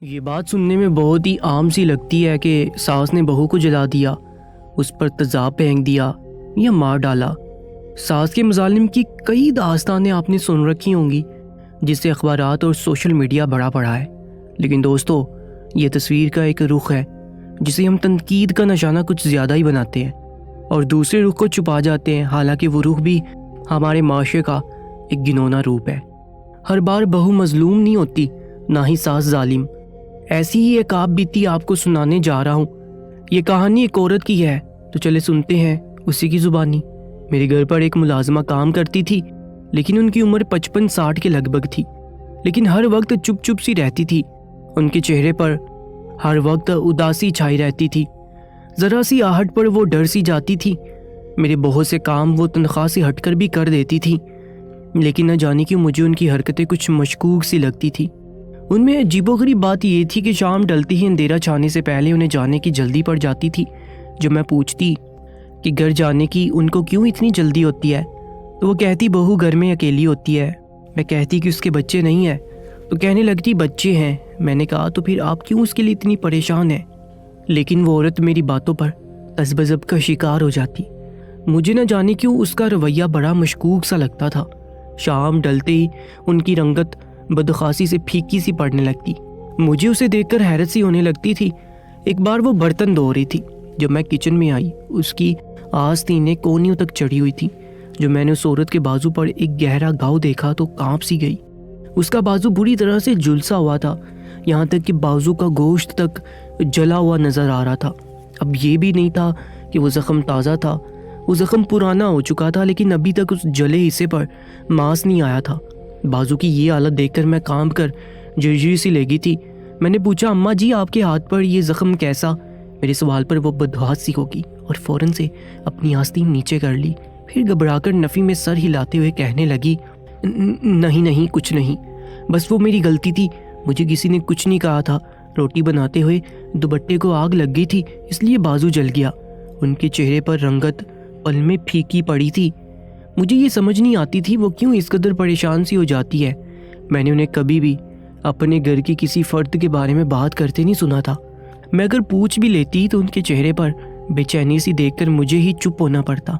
یہ بات سننے میں بہت ہی عام سی لگتی ہے کہ ساس نے بہو کو جلا دیا، اس پر تیزاب پھینک دیا یا مار ڈالا۔ ساس کے مظالم کی کئی داستانیں آپ نے سن رکھی ہوں گی، جس سے اخبارات اور سوشل میڈیا بڑا پڑا ہے۔ لیکن دوستو، یہ تصویر کا ایک رخ ہے جسے ہم تنقید کا نشانہ کچھ زیادہ ہی بناتے ہیں اور دوسرے رخ کو چھپا جاتے ہیں، حالانکہ وہ رخ بھی ہمارے معاشرے کا ایک گھنونا روپ ہے۔ ہر بار بہو مظلوم نہیں ہوتی، نہ ہی ساس ظالم۔ ایسی ہی ایک آپ بیتی آپ کو سنانے جا رہا ہوں۔ یہ کہانی ایک عورت کی ہے، تو چلے سنتے ہیں اسی کی زبانی۔ میرے گھر پر ایک ملازمہ کام کرتی تھی، لیکن ان کی عمر 55-60 کے لگ بھگ تھی، لیکن ہر وقت چپ چپ سی رہتی تھی۔ ان کے چہرے پر ہر وقت اداسی چھائی رہتی تھی، ذرا سی آہٹ پر وہ ڈر سی جاتی تھی۔ میرے بہت سے کام وہ تنخواہ سے ہٹ کر بھی کر دیتی تھی، لیکن نہ جانے کیوں مجھے ان کی حرکتیں کچھ مشکوک سی لگتی تھی۔ ان میں عجیب و غریب بات یہ تھی کہ شام ڈلتے ہی اندھیرا چھانے سے پہلے انہیں جانے کی جلدی پڑ جاتی تھی۔ جو میں پوچھتی کہ گھر جانے کی ان کو کیوں اتنی جلدی ہوتی ہے، تو وہ کہتی بہو گھر میں اکیلی ہوتی ہے۔ میں کہتی کہ اس کے بچے نہیں ہیں، تو کہنے لگتی بچے ہیں۔ میں نے کہا تو پھر آپ کیوں اس کے لیے اتنی پریشان ہیں؟ لیکن وہ عورت میری باتوں پر تذبذب کا شکار ہو جاتی۔ مجھے نہ جانے کیوں اس کا رویہ بڑا مشکوک سا لگتا تھا۔ شام ڈلتے ہی ان کی رنگت بدخاصی سے پھیکی سی پڑنے لگتی۔ مجھے اسے دیکھ کر حیرت سی ہونے لگتی تھی۔ ایک بار وہ برتن دھو رہی تھی، جب میں کچن میں آئی، اس کی آستینیں کونیوں تک چڑھی ہوئی تھی۔ جو میں نے اس عورت کے بازو پر ایک گہرا گھاؤ دیکھا تو کانپ سی گئی۔ اس کا بازو بری طرح سے جھلسا ہوا تھا، یہاں تک کہ بازو کا گوشت تک جلا ہوا نظر آ رہا تھا۔ اب یہ بھی نہیں تھا کہ وہ زخم تازہ تھا، وہ زخم پرانا ہو چکا تھا، لیکن ابھی تک اس جلے حصے پر ماس نہیں آیا تھا۔ بازو کی یہ حالت دیکھ کر میں کانپ کر جرجری سی لے گئی تھی۔ میں نے پوچھا اماں جی آپ کے ہاتھ پر یہ زخم کیسا؟ میرے سوال پر وہ بدحواس سی ہوگی اور فوراً سے اپنی آستین نیچے کر لی، پھر گھبرا کر نفی میں سر ہلاتے ہوئے کہنے لگی نہیں کچھ نہیں، بس وہ میری غلطی تھی، مجھے کسی نے کچھ نہیں کہا تھا، روٹی بناتے ہوئے دوپٹے کو آگ لگ گئی تھی، اس لیے بازو جل گیا۔ ان کے چہرے پر رنگت پل میں پھیکی پڑی تھی۔ مجھے یہ سمجھ نہیں آتی تھی وہ کیوں اس قدر پریشان سی ہو جاتی ہے۔ میں نے انہیں کبھی بھی اپنے گھر کے کسی فرد کے بارے میں بات کرتے نہیں سنا تھا۔ میں اگر پوچھ بھی لیتی تو ان کے چہرے پر بے چینی سی دیکھ کر مجھے ہی چپ ہونا پڑتا۔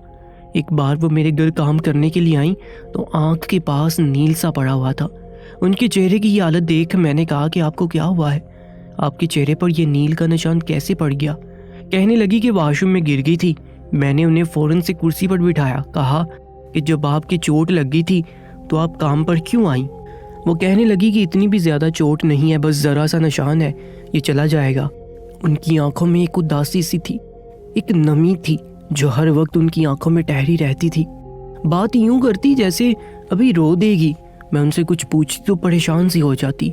ایک بار وہ میرے گھر کام کرنے کے لیے آئیں تو آنکھ کے پاس نیل سا پڑا ہوا تھا۔ ان کے چہرے کی یہ حالت دیکھ میں نے کہا کہ آپ کو کیا ہوا ہے؟ آپ کے چہرے پر یہ نیل کا نشان کیسے پڑ گیا؟ کہنے لگی کہ واش روم میں گر گئی تھی۔ میں نے انہیں فوراً سے کرسی پر بٹھایا، کہا کہ جب آپ کی چوٹ لگ گئی تھی تو آپ کام پر کیوں آئیں؟ وہ کہنے لگی کہ اتنی بھی زیادہ چوٹ نہیں ہے، بس ذرا سا نشان ہے، یہ چلا جائے گا۔ ان کی آنکھوں میں ایک اداسی سی تھی، ایک نمی تھی جو ہر وقت ان کی آنکھوں میں ٹھہری رہتی تھی۔ بات یوں کرتی جیسے ابھی رو دے گی۔ میں ان سے کچھ پوچھتی تو پریشان سی ہو جاتی،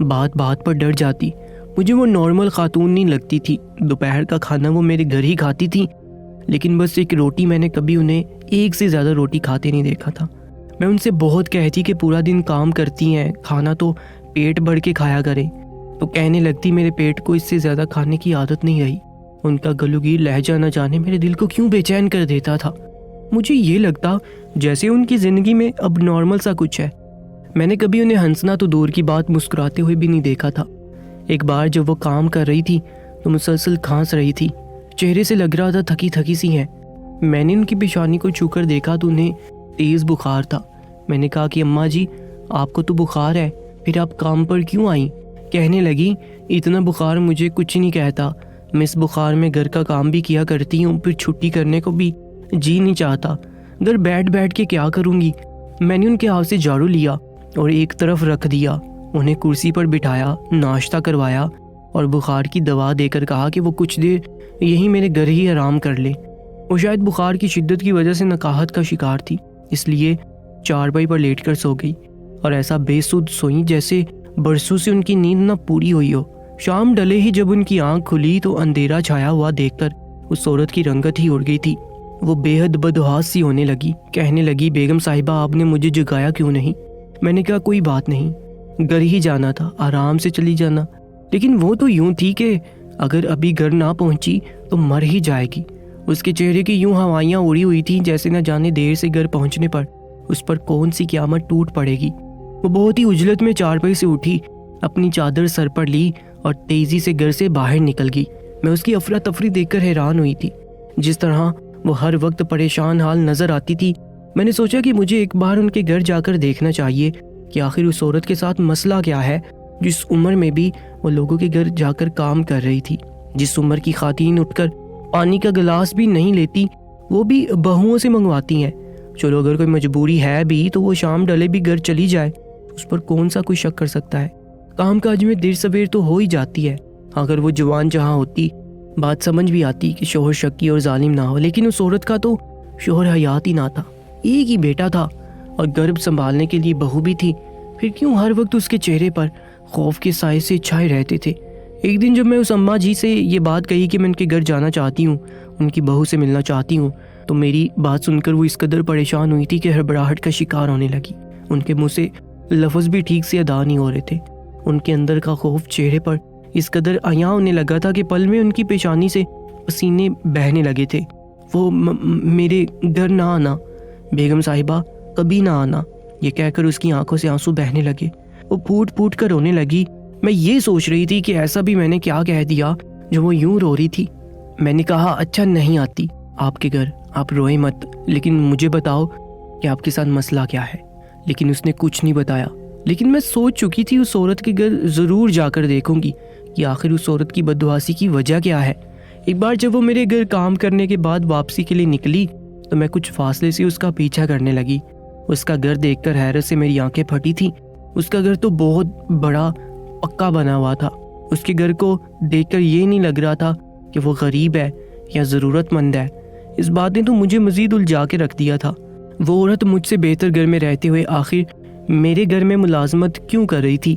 بات بات پر ڈر جاتی۔ مجھے وہ نارمل خاتون نہیں لگتی تھی۔ دوپہر کا کھانا وہ میرے گھر ہی کھاتی تھی، لیکن بس ایک روٹی میں نے کبھی انہیں ایک سے زیادہ روٹی کھاتے نہیں دیکھا تھا۔ میں ان سے بہت کہتی کہ پورا دن کام کرتی ہیں، کھانا تو پیٹ بھر کے کھایا کریں، تو کہنے لگتی میرے پیٹ کو اس سے زیادہ کھانے کی عادت نہیں رہی۔ ان کا گلوگیر لہجہ نہ جانے میرے دل کو کیوں بے چین کر دیتا تھا۔ مجھے یہ لگتا جیسے ان کی زندگی میں اب نارمل سا کچھ ہے۔ میں نے کبھی انہیں ہنسنا تو دور کی بات مسکراتے ہوئے بھی نہیں دیکھا تھا۔ ایک بار جب وہ کام کر رہی تھی تو مسلسل کھانس رہی تھی، چہرے سے لگ رہا تھا تھکی تھکی سی ہیں۔ میں نے ان کی پیشانی کو چھو کر دیکھا تو انہیں تیز بخار تھا۔ میں نے کہا کہ اماں جی آپ کو تو بخار ہے، پھر آپ کام پر کیوں آئیں؟ کہنے لگی اتنا بخار مجھے کچھ نہیں کہتا، میں اس بخار میں گھر کا کام بھی کیا کرتی ہوں، پھر چھٹی کرنے کو بھی جی نہیں چاہتا، گھر بیٹھ بیٹھ کے کیا کروں گی۔ میں نے ان کے ہاتھ سے جھاڑو لیا اور ایک طرف رکھ دیا، انہیں کرسی پر بٹھایا، ناشتہ کروایا اور بخار کی دوا دے کر کہا کہ وہ کچھ دیر یہی میرے گھر ہی آرام کر لے۔ وہ شاید بخار کی شدت کی وجہ سے نقاہت کا شکار تھی، اس لیے چارپائی پر لیٹ کر سو گئی اور ایسا بے سود سوئی جیسے برسوں سے ان کی نیند نہ پوری ہوئی ہو۔ شام ڈلے ہی جب ان کی آنکھ کھلی تو اندھیرا چھایا ہوا دیکھ کر اس عورت کی رنگت ہی اڑ گئی تھی۔ وہ بے حد بدحواس سی ہونے لگی، کہنے لگی بیگم صاحبہ آپ نے مجھے جگایا کیوں نہیں؟ میں نے کہا کوئی بات نہیں، گھر ہی جانا تھا، آرام سے چلی جانا۔ لیکن وہ تو یوں تھی کہ اگر ابھی گھر نہ پہنچی تو مر ہی جائے گی۔ اس کے چہرے کی یوں ہوائیاں اڑی ہوئی تھیں جیسے نہ جانے دیر سے گھر پہنچنے پر اس پر کون سی قیامت ٹوٹ پڑے گی۔ وہ بہت ہی عجلت میں چارپائی سے اٹھی، اپنی چادر سر پر لی اور تیزی سے گھر سے باہر نکل گئی۔ میں اس کی افراتفری دیکھ کر حیران ہوئی تھی۔ جس طرح وہ ہر وقت پریشان حال نظر آتی تھی، میں نے سوچا کہ مجھے ایک بار ان کے گھر جا کر دیکھنا چاہیے کہ آخر اس عورت کے ساتھ مسئلہ کیا ہے، جس عمر میں بھی وہ لوگوں کے گھر جا کر کام کر رہی تھی۔ جس عمر کی خواتین اٹھ کر پانی کا گلاس بھی نہیں لیتی، وہ بھی بہوؤں سے منگواتی ہیں۔ چلو اگر کوئی مجبوری ہے بھی تو وہ شام ڈلے بھی گھر چلی جائے، اس پر کون سا کوئی شک کر سکتا ہے؟ کام کاج میں دیر سویر تو ہو ہی جاتی ہے۔ اگر وہ جوان جہاں ہوتی بات سمجھ بھی آتی کہ شوہر شکی اور ظالم نہ ہو، لیکن اس عورت کا تو شوہر حیات ہی نہ تھا، ایک ہی بیٹا تھا اور گرب سنبھالنے کے لیے بہو بھی تھی۔ پھر کیوں ہر وقت اس کے چہرے پر خوف کے سائے سے چھائے رہتے تھے؟ ایک دن جب میں اس اماں جی سے یہ بات کہی کہ میں ان کے گھر جانا چاہتی ہوں، ان کی بہو سے ملنا چاہتی ہوں، تو میری بات سن کر وہ اس قدر پریشان ہوئی تھی کہ ہڑبڑاہٹ کا شکار ہونے لگی۔ ان کے منہ سے لفظ بھی ٹھیک سے ادا نہیں ہو رہے تھے۔ ان کے اندر کا خوف چہرے پر اس قدر عیاں ہونے لگا تھا کہ پل میں ان کی پیشانی سے پسینے بہنے لگے تھے۔ وہ میرے گھر نہ آنا بیگم صاحبہ، کبھی نہ آنا، یہ کہہ کر اس کی آنکھوں سے آنسو بہنے لگے۔ وہ پھوٹ پھوٹ کر رونے لگی۔ میں یہ سوچ رہی تھی کہ ایسا بھی میں نے کیا کہہ دیا جو وہ یوں رو رہی تھی۔ میں نے کہا اچھا نہیں آتی آپ کے گھر، آپ روئے مت، لیکن مجھے بتاؤ کہ آپ کے ساتھ مسئلہ کیا ہے۔ لیکن اس نے کچھ نہیں بتایا۔ لیکن میں سوچ چکی تھی اس عورت کے گھر ضرور جا کر دیکھوں گی کہ آخر اس عورت کی بددعاسی کی وجہ کیا ہے۔ ایک بار جب وہ میرے گھر کام کرنے کے بعد واپسی کے لیے نکلی تو میں کچھ فاصلے سے اس کا پیچھا کرنے لگی۔ اس کا گھر دیکھ کر حیرت سے میری آنکھیں پھٹی تھیں۔ اس کا گھر تو بہت بڑا پکا بنا ہوا تھا۔ اس کے گھر کو دیکھ کر یہ نہیں لگ رہا تھا کہ وہ غریب ہے یا ضرورت مند ہے۔ اس بات نے تو مجھے مزید الجھا کے رکھ دیا تھا۔ وہ عورت مجھ سے بہتر گھر میں رہتے ہوئے آخر میرے گھر میں ملازمت کیوں کر رہی تھی؟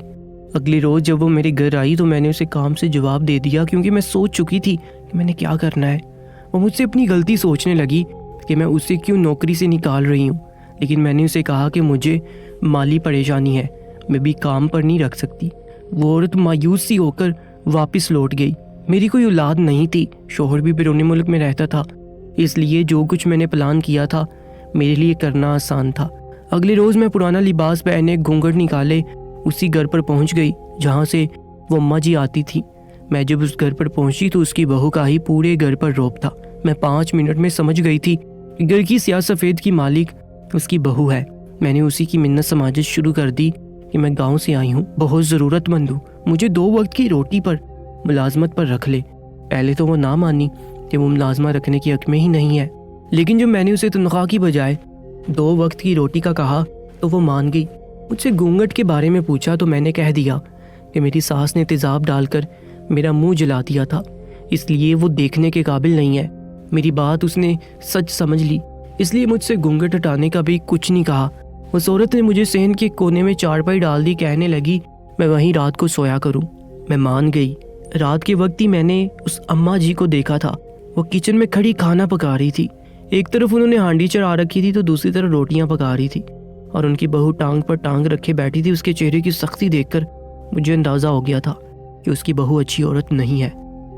اگلی روز جب وہ میرے گھر آئی تو میں نے اسے کام سے جواب دے دیا، کیونکہ میں سوچ چکی تھی کہ میں نے کیا کرنا ہے۔ وہ مجھ سے اپنی غلطی سوچنے لگی کہ میں اسے کیوں نوکری سے نکال رہی ہوں، لیکن میں نے اسے کہا کہ مجھے مالی پریشانی ہے، میں بھی کام پر نہیں رکھ سکتی۔ وہ عورت مایوس سی ہو کر واپس لوٹ گئی۔ میری کوئی اولاد نہیں تھی، شوہر بھی بیرون ملک میں رہتا تھا، اس لیے جو کچھ میں نے پلان کیا تھا میرے لیے کرنا آسان تھا۔ اگلے روز میں پرانا لباس پہنے گھونگھٹ نکالے اسی گھر پر پہنچ گئی جہاں سے وہ اماں جی آتی تھی۔ میں جب اس گھر پر پہنچی تو اس کی بہو کا ہی پورے گھر پر روب تھا۔ میں 5 منٹ میں سمجھ گئی تھی کہ گھر کی سیاہ سفید کی مالک اس کی بہو ہے۔ میں نے اسی کی منت سماجت شروع کر دی کہ میں گاؤں سے آئی ہوں، بہت ضرورت مند ہوں، مجھے 2 وقت کی روٹی پر ملازمت پر رکھ لے۔ پہلے تو وہ نہ مانی کہ وہ ملازمہ رکھنے کی حق میں ہی نہیں ہے، لیکن جب میں نے اسے تنخواہ کی بجائے 2 وقت کی روٹی کا کہا تو وہ مان گئی۔ مجھ سے گھونگھٹ کے بارے میں پوچھا تو میں نے کہہ دیا کہ میری ساس نے تیزاب ڈال کر میرا منہ جلا دیا تھا، اس لیے وہ دیکھنے کے قابل نہیں ہے۔ میری بات اس نے سچ سمجھ لی، اس لیے مجھ سے گھونگھٹ ہٹانے کا بھی کچھ نہیں کہا۔ اس عورت نے مجھے صحن کے کونے میں چارپائی ڈال دی، کہنے لگی میں وہیں رات کو سویا کروں۔ میں مان گئی۔ رات کے وقت ہی میں نے اس اماں جی کو دیکھا تھا، وہ کچن میں کھڑی کھانا پکا رہی تھی۔ ایک طرف انہوں نے ہانڈی چڑھا رکھی تھی تو دوسری طرف روٹیاں پکا رہی تھی، اور ان کی بہو ٹانگ پر ٹانگ رکھے بیٹھی تھی۔ اس کے چہرے کی سختی دیکھ کر مجھے اندازہ ہو گیا تھا کہ اس کی بہو اچھی عورت نہیں ہے،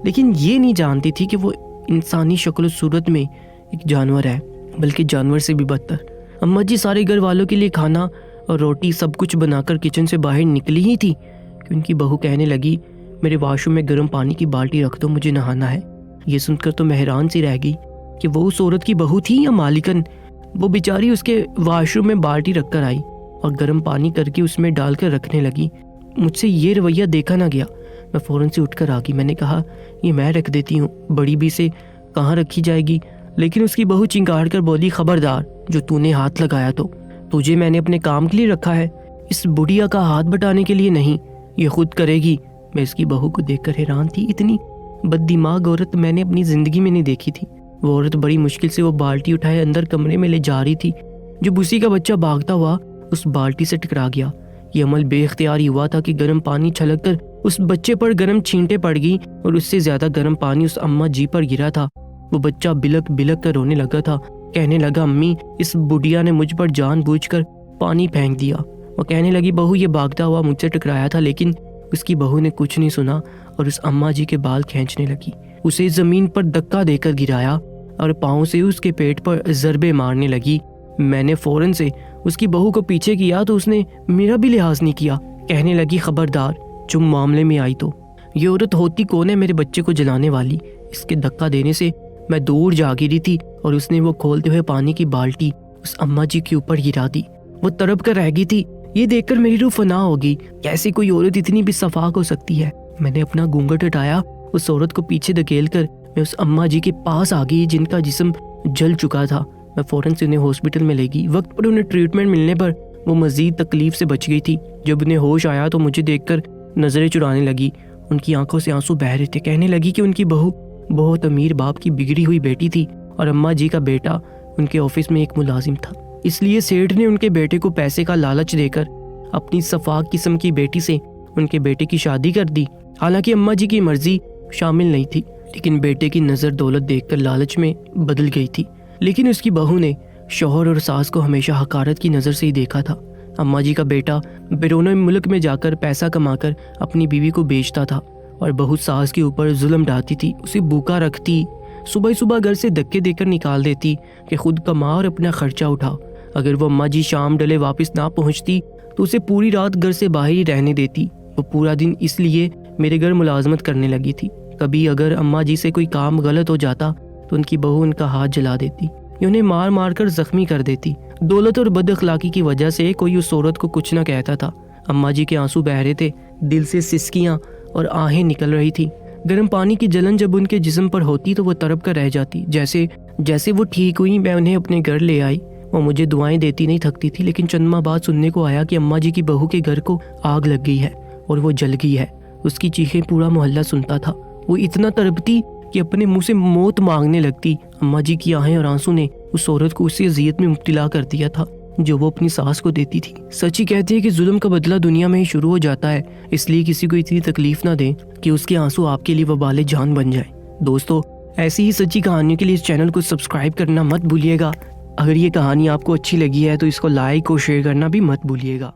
لیکن یہ نہیں جانتی تھی کہ وہ انسانی شکل و صورت میں ایک جانور ہے، بلکہ جانور سے بھی بدتر۔ اماں جی سارے گھر والوں کے لیے کھانا اور روٹی سب کچھ بنا کر کچن سے باہر نکلی ہی تھی کہ ان کی بہو کہنے لگی میرے واش روم میں گرم پانی کی بالٹی رکھ دو، مجھے نہانا ہے۔ یہ سن کر تو میں حیران سی رہ گئی کہ وہ اس عورت کی بہو تھی یا مالکن۔ وہ بیچاری اس کے واش روم میں بالٹی رکھ کر آئی اور گرم پانی کر کے اس میں ڈال کر رکھنے لگی۔ مجھ سے یہ رویہ دیکھا نہ گیا، میں فوراً سے اٹھ کر آ گئی۔ میں نے کہا یہ میں رکھ دیتی ہوں، بڑی بھی سے کہاں رکھی جائے گی؟ لیکن اس کی بہو چنگاڑ کر بولی خبردار، جو تو نے ہاتھ لگایا تو تجھے میں نے اپنے کام کے لیے رکھا ہے، اس بڑھیا کا ہاتھ بٹانے کے لیے نہیں، یہ خود کرے گی۔ میں اس کی بہو کو دیکھ کر حیران تھی، اتنی بد دماغ عورت میں نے اپنی زندگی میں نہیں دیکھی تھی۔ وہ عورت بڑی مشکل سے وہ بالٹی اٹھائے اندر کمرے میں لے جا رہی تھی جب اسی کا بچہ بھاگتا ہوا اس بالٹی سے ٹکرا گیا۔ یہ عمل بے اختیار ہی ہوا تھا کہ گرم پانی چھلک کر اس بچے پر گرم چھینٹیں پڑ گئی اور اس سے زیادہ گرم پانی اس اماں جی پر گرا تھا۔ وہ بچہ بلک بلک کر رونے لگا تھا، کہنے لگا امی اس بڑھیا نے مجھ پر جان بوجھ کر پانی پھینک دیا۔ وہ کہنے لگی بہو یہ بھاگتا ہوا مجھ سے ٹکرایا تھا، لیکن اس کی بہو نے کچھ نہیں سنا اور اس اماں جی کے بال کھینچنے لگی، اسے زمین پر دھکا دے کر گرایا اور پاؤں سے اس کے پیٹ پر ضربے مارنے لگی۔ میں نے فوراً سے اس کی بہو کو پیچھے کیا تو اس نے میرا بھی لحاظ نہیں کیا، کہنے لگی خبردار، تم معاملے میں آئی تو یہ عورت ہوتی کون ہے میرے بچے کو جلانے والی؟ اس کے دھکا دینے سے میں دور جا گری تھی اور اس نے وہ کھولتے ہوئے پانی کی بالٹی اس اماں جی کے اوپر گرا دی۔ وہ تڑپ کر رہ گئی تھی۔ یہ دیکھ کر میری روح فنا ہو گئی۔ کیسے کوئی عورت اتنی بھی صفاق ہو سکتی ہے؟ میں نے اپنا گھونگھٹ ہٹایا، اس عورت کو پیچھے دھکیل کر میں اس اماں جی کے پاس آ گئی جن کا جسم جل چکا تھا۔ میں فوراً سے انہیں ہاسپٹل میں لے گئی۔ وقت پر انہیں ٹریٹمنٹ ملنے پر وہ مزید تکلیف سے بچ گئی تھی۔ جب انہیں ہوش آیا تو مجھے دیکھ کر نظریں چرانے لگی۔ ان کی آنکھوں سے آنسو بہہ رہے تھے۔ کہنے لگی کہ ان کی بہو بہت امیر باپ کی بگڑی ہوئی بیٹی تھی اور اماں جی کا بیٹا ان کے آفس میں ایک ملازم تھا، اس لیے سیٹھ نے ان کے بیٹے کو پیسے کا لالچ دے کر اپنی صفاق قسم کی بیٹی سے ان کے بیٹے کی شادی کر دی۔ حالانکہ اماں جی کی مرضی شامل نہیں تھی، لیکن بیٹے کی نظر دولت دیکھ کر لالچ میں بدل گئی تھی۔ لیکن اس کی بہو نے شوہر اور ساس کو ہمیشہ حقارت کی نظر سے ہی دیکھا تھا۔ اماں جی کا بیٹا بیرون ملک میں جا کر پیسہ کما کر اپنی بیوی کو بیچتا تھا اور بہو ساس کے اوپر ظلم ڈھاتی تھی، اسے بھوکا رکھتی، صبح گھر سے دھکے دے کر نکال دیتی کہ خود کما اور اپنا خرچہ اٹھا۔ اگر وہ اماں جی شام ڈلے واپس نہ پہنچتی تو اسے پوری رات گھر سے باہر ہی رہنے دیتی۔ وہ پورا دن اس لیے میرے گھر ملازمت کرنے لگی تھی۔ کبھی اگر اماں جی سے کوئی کام غلط ہو جاتا تو ان کی بہو ان کا ہاتھ جلا دیتی یا انہیں مار مار کر زخمی کر دیتی۔ دولت اور بد اخلاقی کی وجہ سے کوئی اس عورت کو کچھ نہ کہتا تھا۔ اماں جی کے آنسو بہ رہے تھے، دل سے سسکیاں اور آہیں نکل رہی تھی۔ گرم پانی کی جلن جب ان کے جسم پر ہوتی تو وہ تڑپ کر رہ جاتی۔ جیسے وہ ٹھیک ہوئی میں انہیں اپنے گھر لے آئی۔ وہ مجھے دعائیں دیتی نہیں تھکتی تھی، لیکن چند ماہ بعد سننے کو آیا کہ اماں جی کی بہو کے گھر کو آگ لگ گئی ہے اور وہ جل گئی ہے۔ اس کی چیخیں پورا محلہ سنتا تھا۔ وہ اتنا تڑپتی کہ اپنے منہ سے موت مانگنے لگتی۔ اماں جی کی آہیں اور آنسو نے اس عورت کو اسی اذیت میں مبتلا کر دیا تھا جو وہ اپنی ساس کو دیتی تھی۔ سچی کہتی ہے کہ ظلم کا بدلہ دنیا میں ہی شروع ہو جاتا ہے، اس لیے کسی کو اتنی تکلیف نہ دیں کہ اس کے آنسو آپ کے لیے وبال جان بن جائیں۔ دوستو، ایسی ہی سچی کہانیوں کے لیے اس چینل کو سبسکرائب کرنا مت بھولیے گا۔ اگر یہ کہانی آپ کو اچھی لگی ہے تو اس کو لائک اور شیئر کرنا بھی مت بھولیے گا۔